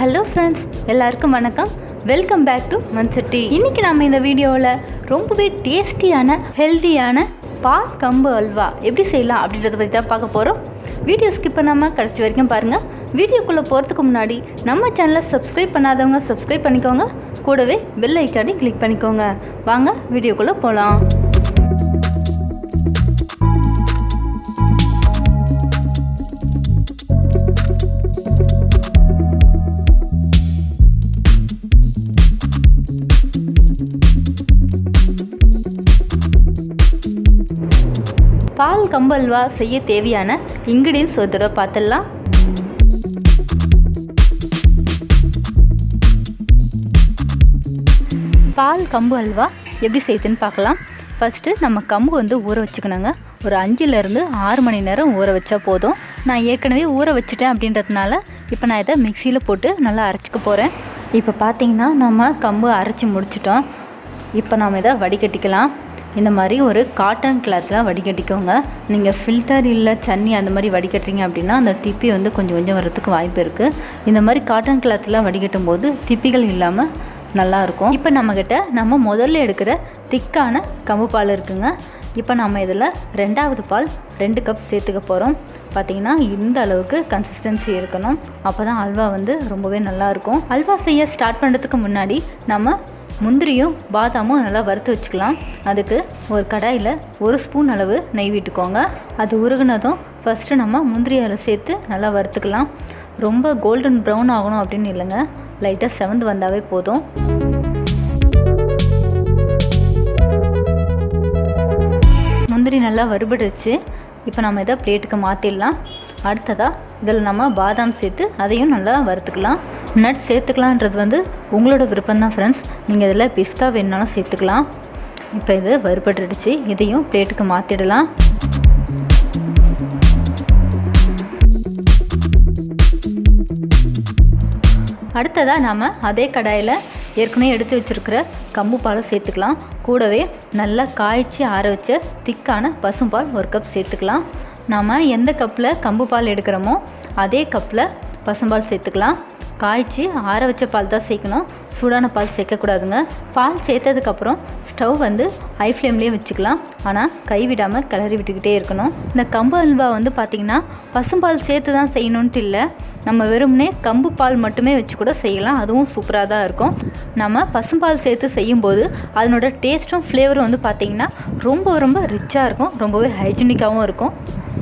Hello friends, எல்லாருக்கும் வணக்கம். Welcome back to மன்சட்டி. இன்றைக்கி நம்ம இந்த வீடியோவில் ரொம்பவே டேஸ்டியான ஹெல்த்தியான பால் கம்பு அல்வா எப்படி செய்யலாம் அப்படின்றத பற்றி தான் பார்க்க போகிறோம். வீடியோ ஸ்கிப் பண்ணாமல் கடைசி வரைக்கும் பாருங்கள். வீடியோக்குள்ளே போகிறதுக்கு முன்னாடி நம்ம சேனலை சப்ஸ்கிரைப் பண்ணாதவங்க சப்ஸ்கிரைப் பண்ணிக்கோங்க. கூடவே பெல் ஐக்கானே கிளிக் பண்ணிக்கோங்க. வாங்க வீடியோக்குள்ளே போகலாம். பால் கம்பு அல்வா செய்ய தேவையான இன்கிரீடியன்ஸ் ஒரு தடவை பார்த்துடலாம். பால் கம்பு அல்வா எப்படி செய்யுதுன்னு பார்க்கலாம். ஃபஸ்ட்டு நம்ம கம்பு ஊற வச்சுக்கணுங்க. ஒரு 5-6 மணி நேரம் ஊற வச்சா போதும். நான் ஏற்கனவே ஊற வச்சுட்டேன் அப்படின்றதுனால இப்போ நான் இதை மிக்சியில் போட்டு நல்லா அரைச்சிக்க போகிறேன். இப்போ பார்த்திங்கன்னா நம்ம கம்பு அரைச்சி முடிச்சிட்டோம். இப்போ நாம் இதை வடிகட்டிக்கலாம். இந்த மாதிரி ஒரு காட்டன் கிளாத்தில் வடிகட்டிக்கோங்க. நீங்கள் ஃபில்டர் இல்லை சன்னி அந்த மாதிரி வடிகட்டுறீங்க அப்படின்னா அந்த திப்பி கொஞ்சம் கொஞ்சம் வரத்துக்கு வாய்ப்பு இருக்குது. இந்த மாதிரி காட்டன் கிளாத்தில் வடிகட்டும் போது திப்பிகள் இல்லாமல் நல்லாயிருக்கும். இப்போ நம்மக்கிட்ட நம்ம முதல்ல எடுக்கிற திக்கான கம்பு பால் இருக்குங்க. இப்போ நம்ம இதில் 2வது பால் 2 கப் சேர்த்துக்க போகிறோம். பார்த்திங்கன்னா இந்த அளவுக்கு கன்சிஸ்டன்சி இருக்கணும். அப்போ தான் அல்வா ரொம்பவே நல்லாயிருக்கும். அல்வா செய்ய ஸ்டார்ட் பண்ணுறதுக்கு முன்னாடி நம்ம முந்திரியும் பாதாமும் நல்லா வறுத்து வச்சுக்கலாம். அதுக்கு ஒரு கடாயில் 1 ஸ்பூன் அளவு நெய் விட்டுக்கோங்க. அது உருகுனதும் ஃபஸ்ட்டு நம்ம முந்திரி அதில் சேர்த்து நல்லா வறுத்துக்கலாம். ரொம்ப கோல்டன் ப்ரௌன் ஆகணும் அப்படின்னு இல்லைங்க, லைட்டாக செவந்து வந்தாவே போதும். முந்திரி நல்லா வறுபடுச்சு. இப்போ நம்ம இதை பிளேட்டுக்கு மாற்றிடலாம். அடுத்ததாக இதில் நம்ம பாதாம் சேர்த்து அதையும் நல்லா வறுத்துக்கலாம். நட்ஸ் சேர்த்துக்கலான்றது உங்களோட விருப்பம்தான் ஃப்ரெண்ட்ஸ். நீங்கள் இதில் பிஸ்தா வேணுனாலும் சேர்த்துக்கலாம். இப்போ இது வறுபட்டுடுச்சு. இதையும் பிளேட்டுக்கு மாற்றிடலாம். அடுத்ததாக நாம் அதே கடாயில் ஏற்கனவே எடுத்து வச்சுருக்கிற கம்பு பாலை சேர்த்துக்கலாம். கூடவே நல்லா காய்ச்சி ஆற வச்ச திக்கான பசும்பால் 1 கப் சேர்த்துக்கலாம். நாம் எந்த கப்பில் கம்பு பால் எடுக்கிறோமோ அதே கப்பில் பசும்பால் சேர்த்துக்கலாம். காய்ச்சி ஆற வச்ச பால் தான் சேர்க்கணும், சூடான பால் சேர்க்கக்கூடாதுங்க. பால் சேர்த்ததுக்கப்புறம் ஸ்டவ் ஹை ஃப்ளேம்லேயே வச்சுக்கலாம். ஆனால் கைவிடாமல் கிளறி விட்டுக்கிட்டே இருக்கணும். இந்த கம்பு அல்வா பார்த்திங்கன்னா பசும்பால் சேர்த்து தான் செய்யணுன்ட்டு இல்லை, நம்ம வெறும்னே கம்பு பால் மட்டுமே வச்சு கூட செய்யலாம். அதுவும் சூப்பராக தான் இருக்கும். நம்ம பசும்பால் சேர்த்து செய்யும்போது அதனோட டேஸ்ட்டும் ஃப்ளேவரும் பார்த்திங்கன்னா ரொம்ப ரொம்ப ரிச்சாக இருக்கும். ரொம்பவே ஹைஜீனிக்காகவும் இருக்கும்.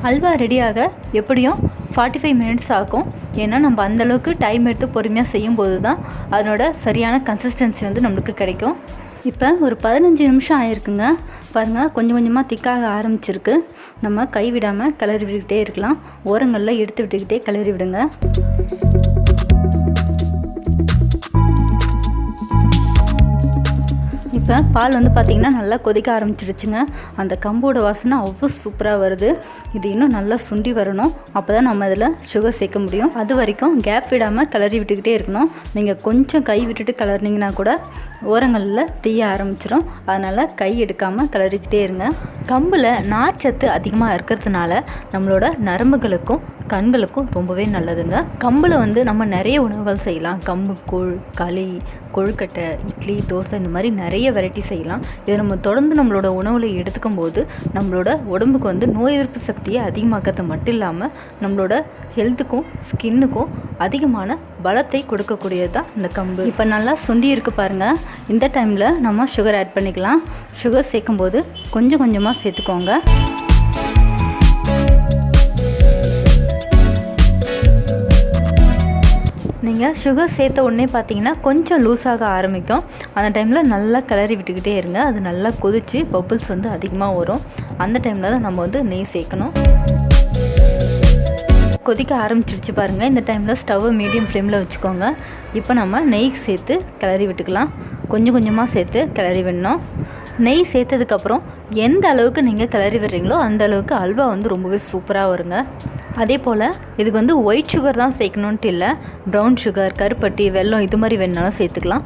அல்வா ரெடியாக எப்படியும் 45 மினிட்ஸ் ஆகும். ஏன்னா நம்ம அந்தளவுக்கு டைம் எடுத்து பொறுமையாக செய்யும்போது தான் அதனோட சரியான கன்சிஸ்டன்சி நம்மளுக்கு கிடைக்கும். இப்போ ஒரு 15 நிமிஷம் ஆகிருக்குங்க. பாருங்கள், கொஞ்சம் கொஞ்சமாக திக்காக ஆரம்பிச்சிருக்கு. நம்ம கைவிடாமல் கிளறி விட்டுக்கிட்டே இருக்கலாம். ஓரங்களில் எடுத்து விட்டுக்கிட்டே கிளறி விடுங்க. இப்போ பால் பார்த்திங்கன்னா நல்லா கொதிக்க ஆரம்பிச்சிடுச்சுங்க. அந்த கம்போட வாசனை அவ்வளோ சூப்பராக வருது. இது இன்னும் நல்லா சுண்டி வரணும். அப்போ தான் நம்ம இதில் சுகர் சேர்க்க முடியும். அது வரைக்கும் கேப் விடாமல் கிளறி விட்டுக்கிட்டே இருக்கணும். நீங்கள் கொஞ்சம் கை விட்டுட்டு கிளறினீங்கன்னா கூட ஓரங்களில் தீய ஆரம்பிச்சிடும். அதனால் கை எடுக்காமல் கிளறிக்கிட்டே இருங்க. கம்பில் நார்ச்சத்து அதிகமாக இருக்கிறதுனால நம்மளோட நரம்புகளுக்கும் கண்களுக்கும் ரொம்பவே நல்லதுங்க. கம்பில் நம்ம நிறைய உணவுகள் செய்யலாம். கம்பு கூழ், களி, கொழுக்கட்டை, இட்லி, தோசை, இந்த மாதிரி நிறைய வெரைட்டி செய்யலாம். இதை நம்ம தொடர்ந்து நம்மளோட உணவில் எடுத்துக்கும் போது நம்மளோட உடம்புக்கு நோய் எதிர்ப்பு சக்தியை அதிகமாக்கிறது மட்டும் இல்லாமல் நம்மளோட ஹெல்த்துக்கும் ஸ்கின்னுக்கும் அதிகமான பலத்தை கொடுக்கக்கூடியது தான் இந்த கம்பு. இப்போ நல்லா சுண்டி இருக்கு பாருங்கள். இந்த டைமில் நம்ம சுகர் ஆட் பண்ணிக்கலாம். சுகர் சேர்க்கும்போது கொஞ்சம் கொஞ்சமாக சேர்த்துக்கோங்க. நீங்கள் சுகர் சேர்த்த உடனே பார்த்தீங்கன்னா கொஞ்சம் லூஸாக ஆரம்பிக்கும். அந்த டைமில் நல்லா கிளறி விட்டுக்கிட்டே இருங்க. அது நல்லா கொதித்து பப்புள்ஸ் அதிகமாக வரும். அந்த டைமில் தான் நம்ம நெய் சேர்க்கணும். கொதிக்க ஆரம்பிச்சிடுச்சு பாருங்கள். இந்த டைமில் ஸ்டவ்வை மீடியம் ஃப்ளேமில் வச்சுக்கோங்க. இப்போ நம்ம நெய் சேர்த்து கிளறி விட்டுக்கலாம். கொஞ்சம் கொஞ்சமாக சேர்த்து கிளறி விடணும். நெய் சேர்த்ததுக்கப்புறம் எந்த அளவுக்கு நீங்கள் கிளறி விடுறீங்களோ அந்த அளவுக்கு அல்வா ரொம்பவே சூப்பராக வருங்க. அதே போல் இதுக்கு ஒயிட் சுகர் தான் சேர்க்கணுன்ட்டு இல்லை, ப்ரௌன் சுகர், கருப்பட்டி, வெல்லம் இது மாதிரி வேணுனாலும் சேர்த்துக்கலாம்.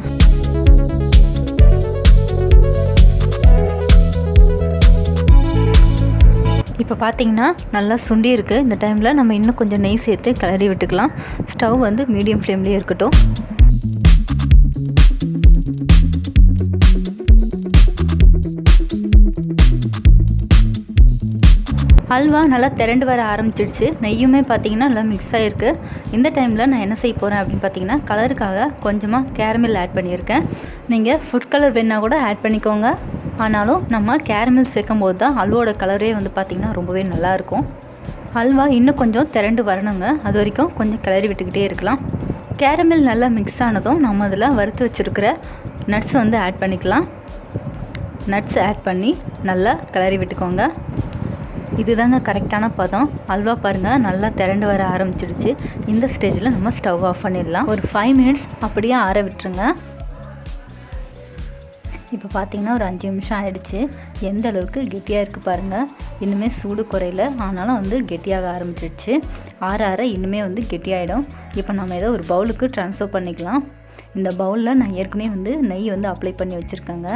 இப்போ பார்த்திங்கன்னா நல்லா சுண்டி இருக்குது. இந்த டைமில் நம்ம இன்னும் கொஞ்சம் நெய் சேர்த்து கிளறி விட்டுக்கலாம். ஸ்டவ் வந்து மீடியம் ஃப்ளேம்லேயே இருக்கட்டும். ஹல்வா நல்லா திரண்டு வர ஆரம்பிச்சிடுச்சு. நெய்யுமே பார்த்திங்கன்னா நல்லா மிக்ஸ் ஆகிருக்கு. இந்த டைமில் நான் என்ன செய்ய போகிறேன் அப்படின்னு பார்த்தீங்கன்னா, கலருக்காக கொஞ்சமாக கேரமில் ஆட் பண்ணியிருக்கேன். நீங்கள் ஃபுட் கலர் வேணால் கூட ஆட் பண்ணிக்கோங்க. ஆனாலும் நம்ம கேரமில் சேர்க்கும் போது தான் ஹல்வோட கலரே வந்து பார்த்திங்கன்னா ரொம்பவே நல்லாயிருக்கும். ஹல்வா இன்னும் கொஞ்சம் திரண்டு வரணுங்க. அது வரைக்கும் கொஞ்சம் கிளறி விட்டுக்கிட்டே இருக்கலாம். கேரமில் நல்லா மிக்ஸ் ஆனதும் நம்ம அதில் வறுத்து வச்சுருக்கிற நட்ஸ் வந்து ஆட் பண்ணிக்கலாம். நட்ஸ் ஆட் பண்ணி நல்லா கிளறி விட்டுக்கோங்க. இதுதாங்க கரெக்டான பதம். ஹல்வா பாருங்கள் நல்லா திரண்டு வர ஆரம்பிச்சிடுச்சு. இந்த ஸ்டேஜில் நம்ம ஸ்டவ் ஆஃப் பண்ணிடலாம். ஒரு 5 மினிட்ஸ் அப்படியே ஆற விட்டுருங்க. இப்போ பார்த்திங்கன்னா ஒரு 5 நிமிஷம் ஆகிடுச்சு. எந்த அளவுக்கு கெட்டியாக இருக்குது பாருங்கள். இன்னுமே சூடு குறையில, ஆனாலும் வந்து கெட்டியாக ஆரம்பிச்சிடுச்சு. ஆற ஆற இன்னுமே வந்து கெட்டியாகிடும். இப்போ நம்ம ஏதோ ஒரு பவுலுக்கு ட்ரான்ஸ்ஃபர் பண்ணிக்கலாம். இந்த பவுலில் நான் ஏற்கனவே வந்து நெய் வந்து அப்ளை பண்ணி வச்சுருக்கேங்க.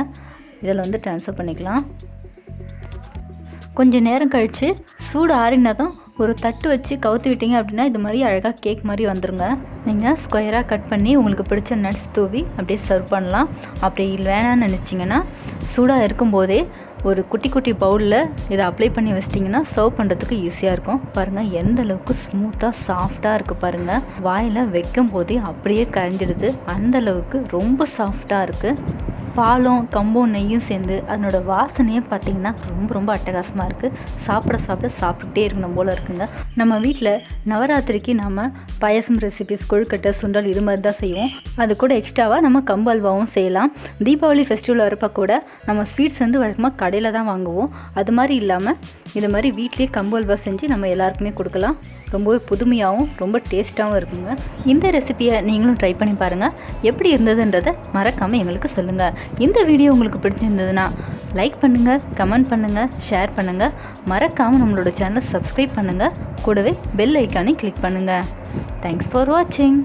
இதில் வந்து ட்ரான்ஸ்ஃபர் பண்ணிக்கலாம். கொஞ்சம் நேரம் கழித்து சூடு ஆறினா தான் ஒரு தட்டு வச்சு கவுத்து விட்டீங்க அப்படின்னா இது மாதிரி அழகாக கேக் மாதிரி வந்துடுங்க. நீங்கள் ஸ்கொயராக கட் பண்ணி உங்களுக்கு பிடிச்ச நட்ஸ் தூவி அப்படியே சர்வ் பண்ணலாம். அப்படி வேணான்னு நினச்சிங்கன்னா சூடாக இருக்கும்போதே ஒரு குட்டி குட்டி பவுலில் இதை அப்ளை பண்ணி வச்சிட்டிங்கன்னா சர்வ் பண்ணுறதுக்கு ஈஸியாக இருக்கும். பாருங்கள் எந்த அளவுக்கு ஸ்மூத்தாக சாஃப்டாக இருக்குது பாருங்கள். வாயில் வைக்கும் போதே அப்படியே கரைஞ்சிடுது. அந்தளவுக்கு ரொம்ப சாஃப்டாக இருக்குது. பாலும் கம்பும் நெய்யும் சேர்ந்து அதனோட வாசனையே பார்த்திங்கன்னா ரொம்ப அட்டகாசமாக இருக்குது. சாப்பிட்டுக்கிட்டே இருக்கணும் போல் இருக்குங்க. நம்ம வீட்டில் நவராத்திரிக்கு நம்ம பாயசம் ரெசிபிஸ், கொழுக்கட்டை, சுண்டல் இது மாதிரி தான் செய்வோம். அது கூட எக்ஸ்ட்ராவாக நம்ம கம்பு அல்வாவும் செய்யலாம். தீபாவளி ஃபெஸ்டிவல் வரப்போ கூட நம்ம ஸ்வீட்ஸ் வந்து வழக்கமாக கடையில் தான் வாங்குவோம். அது மாதிரி இல்லாமல் இது மாதிரி வீட்லேயே கம்பு அல்வா செஞ்சு நம்ம எல்லாருக்குமே கொடுக்கலாம். ரொம்பவே புதுமையாகவும் ரொம்ப டேஸ்ட்டாகவும் இருக்குங்க. இந்த ரெசிபியை நீங்களும் ட்ரை பண்ணி பாருங்கள். எப்படி இருந்ததுன்றதை மறக்காமல் எங்களுக்கு சொல்லுங்கள். இந்த வீடியோ உங்களுக்கு பிடிச்சிருந்ததுன்னா லைக் பண்ணுங்கள், கமெண்ட் பண்ணுங்கள், ஷேர் பண்ணுங்கள். மறக்காமல் நம்மளோட சேனலை சப்ஸ்கிரைப் பண்ணுங்கள். கூடவே பெல் ஐக்கானை கிளிக் பண்ணுங்கள். தேங்க்ஸ் ஃபார் வாட்சிங்.